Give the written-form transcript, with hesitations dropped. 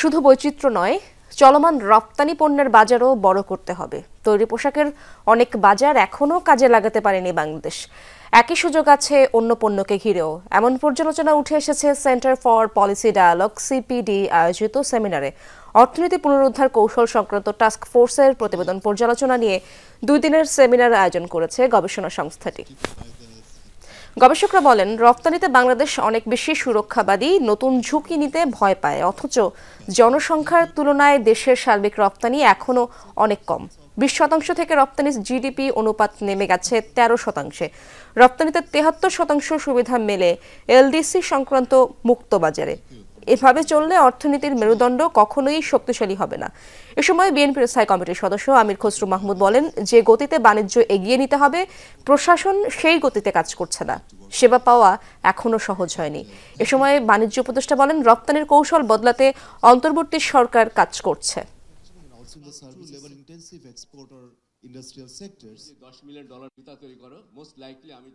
শুধু বৈচিত্র্য নয়, চলমান রপ্তানি পণ্যের বাজারও বড় করতে হবে। তৈরি পোশাকের অনেক বাজার এখনও কাজে লাগাতে পারেনি বাংলাদেশ। একই সুযোগ আছে অন্য পণ্যকে ঘিরেও, এমন পর্যালোচনা উঠে এসেছে centre for policy dialogue CPD আয়োজিত সেমিনারে। অর্থনীতি পুনরুদ্ধার কৌশল সংক্রান্ত টাস্ক ফোর্সের প্রতিবেদন পর্যালোচনা নিয়ে 2 দিনের সেমিনার আয়োজন করেছে গবেষণা সংস্থাটি। গবেষকরা বলেন, রপ্তানিতে বাংলাদেশ অনেক বেশি সুরক্ষাবাদী, নতুন ঝুঁকি নিতে ভয় পায়। অথচ জনসংখ্যার তুলনায় দেশের সার্বিক রপ্তানি এখনও অনেক কম। 20% থেকে রপ্তানি জিডিপি অনুপাত নেমে গেছে 13%। রপ্তানিতে 73% সুবিধা মেলে এলডিসি সংক্রান্ত মুক্ত বাজারে। এভাবে চললে অর্থনীতির মেরুদণ্ড কখনোই শক্তিশালী হবে না। এ সময় বিএনপির স্থায়ী কমিটির সদস্য আমির খসরু মাহমুদ বলেন, যে গতিতে বাণিজ্য এগিয়ে নিতে হবে, প্রশাসন সেই গতিতে কাজ করছে না। সেবা পাওয়া এখনো সহজ হয়নি। এ সময় বাণিজ্য উপদেষ্টা বলেন, রপ্তানির কৌশল বদলাতে অন্তর্বর্তী সরকার কাজ করছে। $10 মিলিয়ন ভিসা তৈরি করো, মোস্ট লাইকলি আমি